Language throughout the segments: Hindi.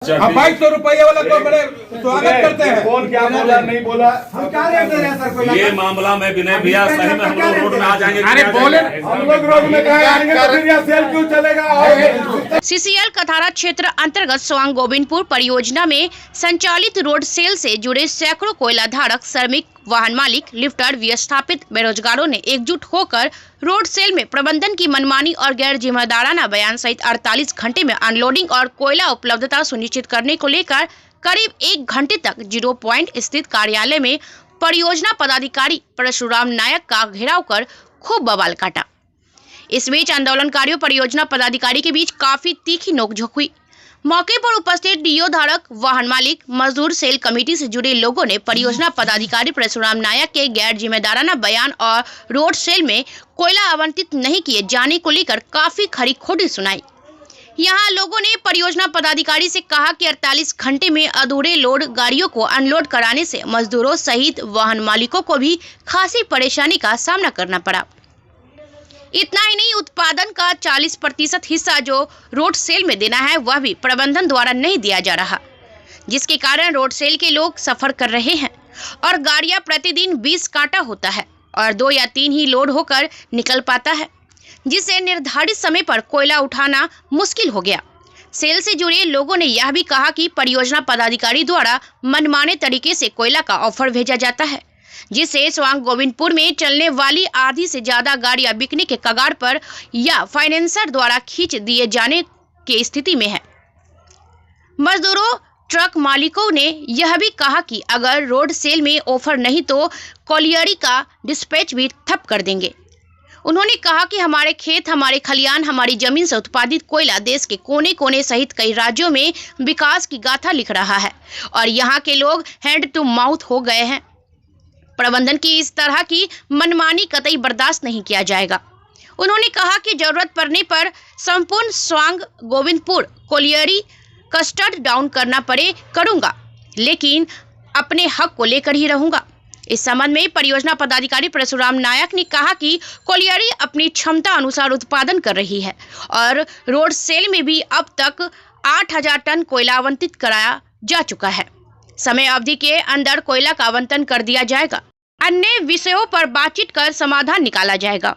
₹2200 वाला को बड़े स्वागत करते हैं। कौन क्या बोला नहीं बोला, हम क्या रेट दे रहे हैं सर? ये मामला में विनय भैया सही में हम लोग रोड में आ जाएंगे। अरे बोले हम लोग रोड में कहाँ आएंगे तो फिर यहाँ सेल क्यों चलेगा? सीसीएल कथारा क्षेत्र अंतर्गत स्वांग गोविंदपुर परियोजना में संचालित रोड सेल से जुड़े सैकड़ों कोयला धारक, श्रमिक, वाहन मालिक, लिफ्टर, विस्थापित बेरोजगारों ने एकजुट होकर रोड सेल में प्रबंधन की मनमानी और गैर जिम्मेदाराना बयान सहित 48 घंटे में अनलोडिंग और कोयला उपलब्धता सुनिश्चित करने को लेकर करीब 1 घंटे तक जीरो पॉइंट स्थित कार्यालय में परियोजना पदाधिकारी परशुराम नायक का घेराव कर खूब बवाल काटा। इस बीच आंदोलनकारियों परियोजना पदाधिकारी के बीच काफी तीखी नोकझोंक हुई। मौके पर उपस्थित डीओ धारक, वाहन मालिक, मजदूर, सेल कमेटी से जुड़े लोगों ने परियोजना पदाधिकारी परशुराम नायक के गैर जिम्मेदाराना बयान और रोड सेल में कोयला आवंटित नहीं किए जाने को लेकर काफी खरी खोटी सुनाई। यहाँ लोगों ने परियोजना पदाधिकारी से कहा कि 48 घंटे में अधूरे लोड गाड़ियों को अनलोड कराने से मजदूरों सहित वाहन मालिकों को भी खासी परेशानी का सामना करना पड़ा। इतना ही नहीं, उत्पादन का 40% हिस्सा जो रोड सेल में देना है वह भी प्रबंधन द्वारा नहीं दिया जा रहा, जिसके कारण रोड सेल के लोग सफर कर रहे हैं और गाड़ियां प्रतिदिन 20 कांटा होता है और 2 या 3 ही लोड होकर निकल पाता है, जिससे निर्धारित समय पर कोयला उठाना मुश्किल हो गया। सेल से जुड़े लोगों ने यह भी कहा कि परियोजना पदाधिकारी द्वारा मनमाने तरीके से कोयला का ऑफर भेजा जाता है, जिससे स्वांग गोविंदपुर में चलने वाली आधी से ज्यादा गाड़ियां बिकने के कगार पर या फाइनेंसर द्वारा खींच दिए जाने की स्थिति में है। मजदूरों, ट्रक मालिकों ने यह भी कहा कि अगर रोड सेल में ऑफर नहीं तो कॉलियरी का डिस्पैच भी ठप कर देंगे। उन्होंने कहा कि हमारे खेत, हमारे खलियान, हमारी जमीन से उत्पादित कोयला देश के कोने कोने सहित कई राज्यों में विकास की गाथा लिख रहा है और यहाँ के लोग हैंड टू माउथ हो गए हैं। प्रबंधन की इस तरह की मनमानी कतई बर्दाश्त नहीं किया जाएगा। उन्होंने कहा कि जरूरत पड़ने पर संपूर्ण स्वांग गोविंदपुर कोलियरी कस्टर्ड डाउन करना पड़े करूंगा, लेकिन अपने हक को लेकर ही रहूंगा। इस संबंध में परियोजना पदाधिकारी परशुराम नायक ने कहा कि कोलियरी अपनी क्षमता अनुसार उत्पादन कर रही है और रोड सेल में भी अब तक 8000 टन कोयला आवंटित कराया जा चुका है। समय अवधि के अंदर कोयला का आवंटन कर दिया जाएगा। अन्य विषयों पर बातचीत कर समाधान निकाला जाएगा।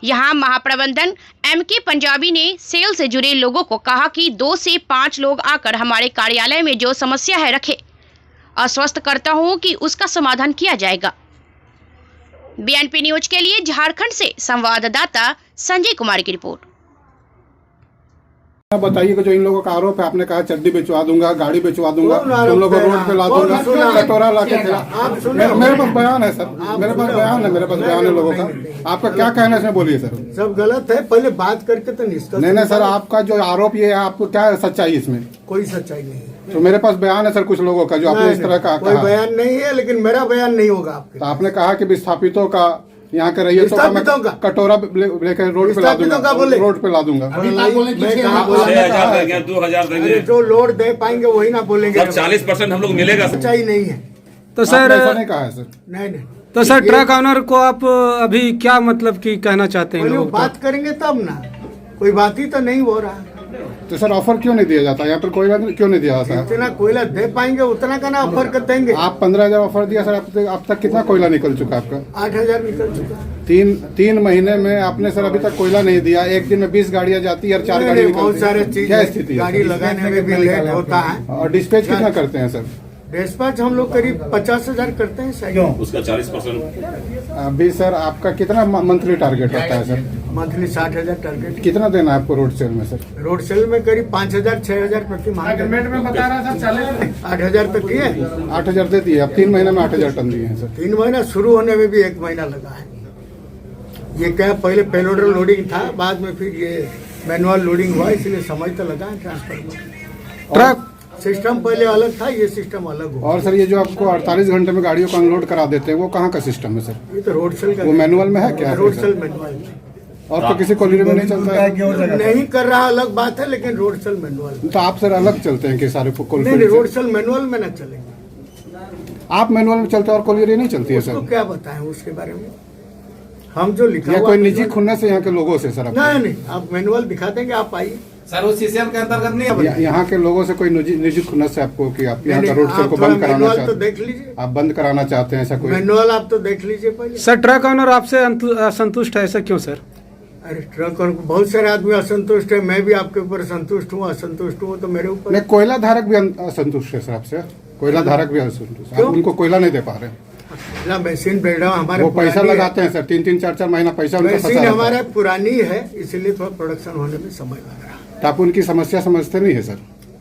यहाँ महाप्रबंधन MK पंजाबी ने सेल से जुड़े लोगों को कहा कि 2 से 5 लोग आकर हमारे कार्यालय में जो समस्या है रखे, आश्वस्त करता हूँ कि उसका समाधान किया जाएगा। BNP न्यूज के लिए झारखंड से संवाददाता संजय कुमार की रिपोर्ट। बताइए कि जो इन लोगों का आरोप है, आपने कहा चड्डी बेचवा दूंगा, गाड़ी बेचवा दूंगा, तुम लोग को रोड पे ला दूंगा, कटोरा ला के मेरे पास बयान है सर, मेरे पास बयान है लोगों का। आपका क्या कहना है इसमें, बोलिए सर। सब गलत है, पहले बात करके तो निष्कर्ष। नहीं सर, आपका जो आरोप ये है, आपको क्या सच्चाई इसमें? कोई सच्चाई नहीं है। तो मेरे पास बयान है सर कुछ लोगों का, जो आपने इस तरह का कोई बयान नहीं है, लेकिन मेरा बयान नहीं होगा आपके। तो आपने कहा कि विस्थापितों का यहाँ के रहिए तो कटोरा लेकर रोड पे ला दूंगा, रोड पे ला दूंगा। 2000 देंगे, जो लोड दे पाएंगे वही ना बोलेंगे। 40% हम लोग मिलेगा। सच्चाई नहीं है। तो सर ऐसा नहीं कहा है सर। नहीं। तो सर ट्रक ऑनर को आप अभी क्या मतलब कि कहना चाहते हैं? लोग बात करेंगे तब ना, कोई बात ही तो नहीं हो रहा। तो सर ऑफर क्यों नहीं दिया जाता? यहाँ पर कोयला क्यों नहीं दिया जाता? जितना कोयला दे पाएंगे उतना का ना ऑफर कर देंगे। आप 15,000 ऑफर दिया सर, अब तक कितना कोयला निकल चुका आपका? 8,000 निकल चुका। 3 महीने में आपने सर अभी तक कोयला नहीं दिया। एक दिन में 20 गाड़ियाँ जाती है और 4 गाड़ी बहुत सारे चीज, क्या स्थिति है? गाड़ी लगाने में भी लेट होता है। और डिस्पैच कितना करते हैं सर? डिस्पैच हम लोग करीब 50,000 करते हैं सर। उसका 40%। अभी सर आपका कितना मंथली टारगेट होता है सर? Monthly 60,000 target. कितना देना है आपको रोड सेल में सर? रोड सेल में करीब 5,000 6,000 प्रति माह में बता रहा था। 8,000 तक किए, 8,000 दे दिए। अब 3 महीने में 8,000 टन दिए हैं सर। 3 महीना शुरू होने में भी 1 महीना लगा है। ये क्या पहले पेलोडर लोडिंग था, बाद में फिर ये मैनुअल लोडिंग हुआ, इसलिए समय तो लगा है ट्रांसफर में। ट्रक सिस्टम पहले अलग था, ये सिस्टम अलग हो। और सर ये जो आपको 48 घंटे में गाड़ियों को अनलोड करा देते हैं, वो कहाँ का सिस्टम है सर? ये तो रोड सेल का। वो मैनुअल में है क्या? रोड सेल मैनुअल में। और तो किसी कोलियरी में नहीं चलता है? नहीं कर रहा अलग बात है, लेकिन रोड सेल मैनुअल। तो आप सर अलग चलते हैं कि सारे नहीं, रोड सेल मैनुअल में न चलेंगे। आप मैनुअल में चलते हैं और कोलियरी नहीं चलती है सर? तो क्या बताएं उसके बारे में? हम जो लिखा या कोई निजी खुन्नस से यहाँ के लोगों से सर? नहीं, आप मैनुअल दिखा देंगे, आप आइए सर वो सीसीएल के अंतर्गत नहीं है। यहाँ के लोगों से कोई निजी खुन्नस है आपको कि आप यहाँ का रोड सेल को आप बंद कराना मैनुअल तो चाहते देख लीजिए, आप बंद कराना चाहते हैं ऐसा कोई? मैनुअल आप तो देख लीजिए पहले। सर ट्रक ओनर आपसे असंतुष्ट है, ऐसा क्यों सर? अरे ट्रक और बहुत सारे आदमी असंतुष्ट है, मैं भी आपके ऊपर संतुष्ट हूँ, असंतुष्ट हूँ तो मेरे ऊपर। नहीं, कोयला धारक भी असंतुष्ट है सर आपसे, कोयला धारक भी असंतुष्ट है, आप उनको कोयला नहीं दे पा रहे। ना मशीन ब्रेकडाउन हमारे वो पैसा लगाते हैं सर, 3-4 महीना पैसा उनका फंसा मशीन रहता है। हमारा पुरानी है, इसलिए थोड़ा प्रोडक्शन होने में समय लग रहा है। तो आप उनकी समस्या समझते नहीं है सर?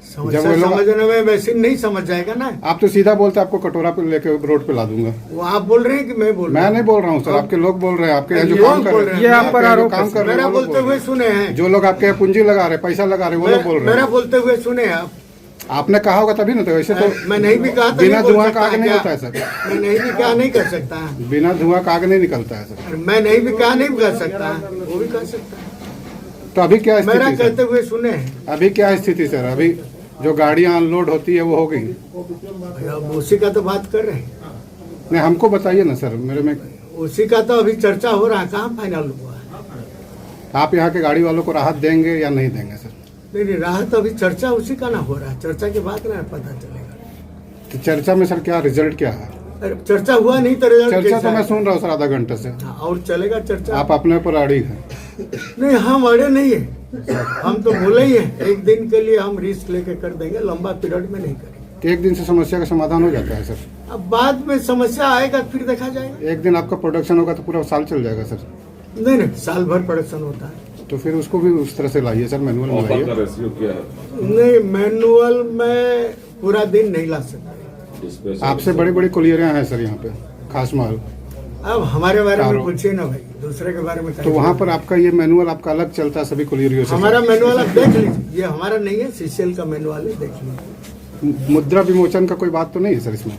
समस्या वो लोग- समझने में मशीन नहीं समझ जाएगा ना। आप तो सीधा बोलते आपको कटोरा पे लेके रोड पे ला दूंगा। वो आप बोल रहे हैं कि मैं बोल रहा मैं नहीं बोल रहा हूँ सर, आपके लोग बोल रहे हैं, आपके यहाँ जो ये काम लोग कर बोल रहे रहे हैं, हैं। ये आप पर जो आरोप काम कर रहे मेरा हैं वो लोग बोलते बोल हुए रहे सुने हैं, हैं। जो लोग आपके यहाँ पूंजी लगा रहे, पैसा लगा रहे, वो लोग बोल रहे मेरा हैं। बोलते हुए सुने आप। आपने कहा होगा तभी ना, तो वैसे तो मैं नहीं भी कहा तो बिना नहीं बोल धुआं सकता का आग नहीं क्या? होता है सर। मैं नहीं भी कहा नहीं कर सकता, बिना धुआं का आग नहीं निकलता है सर। मैं नहीं भी कहा नहीं कर सकता, वो भी कर सकता है। तो अभी क्या मेरा स्थिति कहते सर? हुए सुने हैं। अभी क्या स्थिति सर? अभी जो गाड़ियां अनलोड होती है वो हो गई? अब उसी का तो बात कर रहे हैं, नहीं, हमको बताइए ना सर, मेरे में उसी का तो अभी चर्चा हो रहा है, कहाँ फाइनल हुआ है? आप यहाँ के गाड़ी वालों को राहत देंगे या नहीं देंगे सर? नहीं राहत अभी चर्चा उसी का ना हो रहा है, चर्चा के बाद ना पता चलेगा। तो चर्चा में सर क्या रिजल्ट क्या है? अरे चर्चा हुआ नहीं तो रिजल्ट चर्चा कैसा तो मैं है? सुन रहा हूँ सर आधा घंटे से। हाँ, और चलेगा चर्चा। आप अपने पर अड़ी हैं। नहीं हम अड़े नहीं है, हम तो बोले ही है एक दिन के लिए हम रिस्क लेके कर देंगे, लंबा पीरियड में नहीं करेंगे। कि एक दिन से समस्या का समाधान हो जाता है सर? अब बाद में समस्या आएगा फिर देखा जाएगा। एक दिन आपका प्रोडक्शन होगा तो पूरा साल चल जाएगा सर। नहीं साल भर प्रोडक्शन होता है। तो फिर उसको भी उस तरह से लाइए सर, मैनुअल में ऑफर का लाइए। रेशियो क्या है? नहीं मैनुअल में पूरा दिन नहीं ला सकते। स्पेशल आपसे बड़ी बड़ी कुलियरें हैं सर यहाँ पे, खास माल। अब हमारे बारे में कारों। पूछिए ना भाई, दूसरे के बारे में तो वहाँ पर आपका ये मैनुअल आपका अलग चलता है सभी कुलियरियों से? हमारा मैनुअल आप देख लीजिए, ये हमारा नहीं है, सीसीएल का मैनुअल है, देख लीजिए। मुद्रा विमोचन का कोई बात तो नहीं है सर इसमें?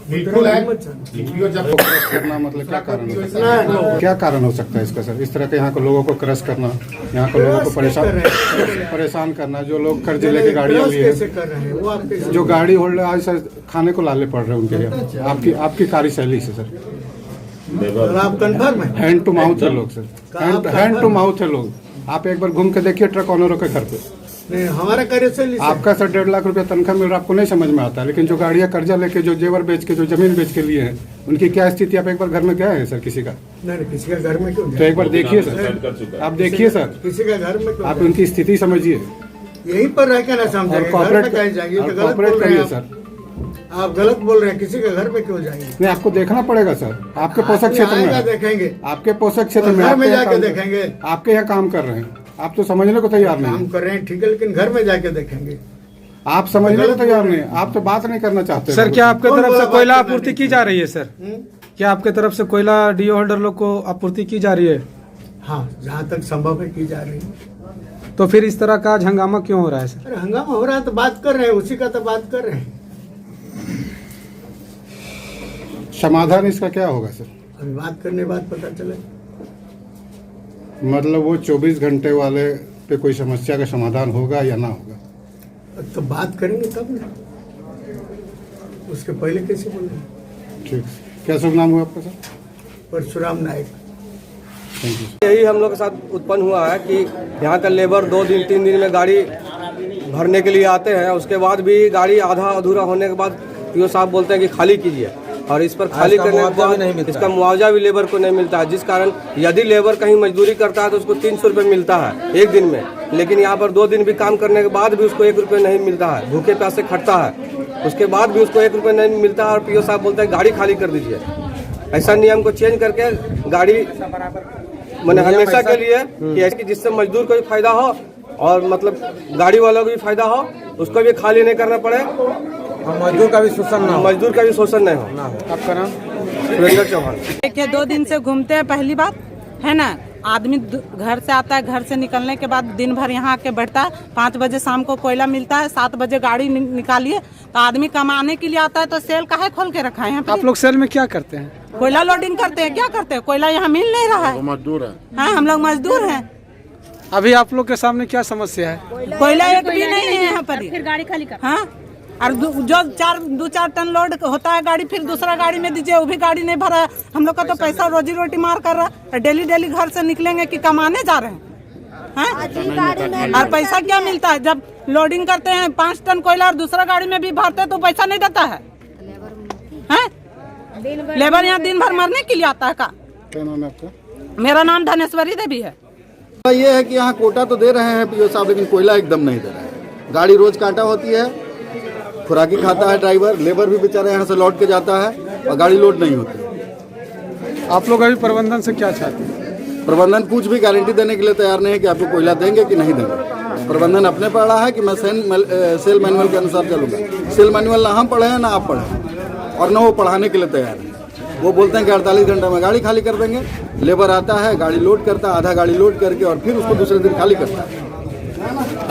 बिल्कुल है। तो क्रश करना मतलब क्या कारण हो सकता है? क्या कारण हो सकता है इसका सर? इस तरह के यहाँ के लोगों को क्रश करना, यहाँ के लोगों को परेशान करना, जो लोग कर्ज लेके गाड़ियाँ लिए कैसे हैं, कर रहे हैं वो आपके जो गाड़ी होल्डर आज सर खाने को लाले पड़ रहे हैं उनके यहाँ, आपकी कार्यशैली से सर। और आप कंफर्म है? हैंड टू माउथ है लोग सर, हैंड टू माउथ है लोग। आप एक बार घूम के देखिए ट्रक ऑनरों के घर पे, नहीं हमारा कार्यशैली से- आपका सर 1.5 लाख रुपया तनख्वाह मिल रहा है, आपको नहीं समझ में आता है। लेकिन जो गाड़ियाँ कर्जा लेके, जो जेवर बेच के, जो जमीन बेच के लिए हैं, उनकी क्या स्थिति आप एक बार घर में गए हैं सर किसी का? नहीं किसी का घर में क्यों तो जाए? एक बार देखिए डिसाइड सर, कर चुका है। आप देखिए सर, किसी का घर में क्यों आप जाए? उनकी स्थिति समझिए यहीं पर रह के ना और समझेंगे, घर में कॉपरेट कहीं जाएंगे, तो गलत कॉपरेट बोल रहे करिए हैं सर। आप गलत बोल रहे हैं, किसी के घर में क्यों जाएंगे? नहीं, आपको देखना पड़ेगा सर, आपके पोषक क्षेत्र में आएगा है। देखेंगे, आपके पोषक क्षेत्र में घर में आपके यहाँ जाके काम- देखेंगे। आपके यहाँ काम कर रहे हैं, आप तो समझने को तैयार नहीं काम हैं। कर रहे हैं ठीक है, लेकिन घर में जाके देखेंगे। आप समझने को गलत तैयार बोल नहीं रहे हैं, आप तो बात नहीं करना चाहते सर क्या आपके कौन तरफ बोला से बात कोयला करना आपूर्ति नहीं? की जा रही है सर? क्या आपके तरफ से कोयला डीओ होल्डर लोग को आपूर्ति की जा रही है? हाँ जहाँ तक संभव है की जा रही है। तो फिर इस तरह का आज हंगामा क्यों हो रहा है सर? अरे हंगामा हो रहा है तो बात कर रहे हैं, उसी का तो बात कर रहे हैं। समाधान इसका क्या होगा सर? अभी बात करने बाद पता चले। मतलब वो 24 घंटे वाले पे कोई समस्या का समाधान होगा या ना होगा? अब तो बात करेंगे तब ना, उसके पहले कैसे बोलेंगे? ठीक, क्या शुभ नाम हुआ आपका sir? Parshuram Nayak. Thank you. यही हम लोग के साथ उत्पन्न हुआ है कि यहाँ का लेबर 2 दिन 3 दिन में गाड़ी भरने के लिए आते हैं, उसके बाद भी गाड़ी आधा अधूरा होने के बाद पीओ साहब बोलते हैं कि खाली कीजिए, और इस पर खाली करने के बाद इसका मुआवजा भी लेबर को नहीं मिलता है, जिस कारण यदि लेबर कहीं मजदूरी करता है तो उसको 300 रुपये मिलता है एक दिन में, लेकिन यहाँ पर 2 दिन भी काम करने के बाद भी उसको 1 रुपये नहीं मिलता है, भूखे प्यासे खटता है, उसके बाद भी उसको 1 रुपये नहीं मिलता है, और पीओ साहब बोलते हैं गाड़ी खाली कर दीजिए। ऐसा नियम को चेंज करके गाड़ी मैंने हमेशा के लिए कि ऐसी जिससे मजदूर को भी फायदा हो और मतलब गाड़ी वालों को भी फायदा हो, उसको भी खाली नहीं करना पड़े, मजदूर का भी शोषण ना हो। मजदूर का भी शोषण नहीं हो। आपका नाम? सुरेंद्र चौहान। देखिए 2 दिन से घूमते हैं, पहली बात है ना, आदमी घर से आता है, घर से निकलने के बाद दिन भर यहाँ आके बैठता है, 5 बजे शाम को कोयला मिलता है, 7 बजे गाड़ी निकालिए, तो आदमी कमाने के लिए आता है, तो सेल काहे खोल के रखा है यहाँ पे? आप लोग सेल में क्या करते हैं? कोयला लोडिंग करते हैं, क्या करते हैं? कोयला यहाँ मिल नहीं रहा है, मजदूर है। हाँ हम लोग मजदूर हैं। अभी आप लोग के सामने क्या समस्या है? कोयला एक भी नहीं है यहाँ पर, फिर गाड़ी खाली कर। हाँ और जो 2-4 टन लोड होता है गाड़ी, फिर दूसरा गाड़ी में दीजिए, वो भी गाड़ी नहीं भरा है। हम लोग का तो पैसा रोजी रोटी मार कर रहा है, डेली घर से निकलेंगे कि कमाने जा रहे हैं, हैं? और पैसा क्या मिलता है जब लोडिंग करते हैं 5 टन कोयला और दूसरा गाड़ी में भी भरते हैं तो पैसा नहीं देता है? लेबर यहाँ दिन भर मरने के लिए आता है का? क्या नाम है आपका? मेरा नाम धनेश्वरी देवी है। ये है कि यहाँ कोटा तो दे रहे हैं पीओ साहब, लेकिन कोयला एकदम नहीं दे रहे हैं। गाड़ी रोज काटा होती है, खुराकी खाता है ड्राइवर, लेबर भी बेचारा यहाँ से लौट के जाता है और गाड़ी लोड नहीं होती। आप लोग अभी प्रबंधन से क्या चाहते हैं? प्रबंधन कुछ भी गारंटी देने के लिए तैयार नहीं है कि आपको कोयला देंगे कि नहीं देंगे। प्रबंधन अपने पढ़ रहा है कि मैं सेल मैनुअल के अनुसार चलूंगा। सेल मैनुअल ना हम पढ़े हैं ना आप पढ़े हैं, और ना वो पढ़ाने के लिए तैयार है। वो बोलते हैं कि 48 घंटे में गाड़ी खाली कर देंगे। लेबर आता है, गाड़ी लोड करता है, आधा गाड़ी लोड करके और फिर उसको दूसरे दिन खाली करता है।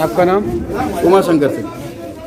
आपका नाम? उमा शंकर सिंह।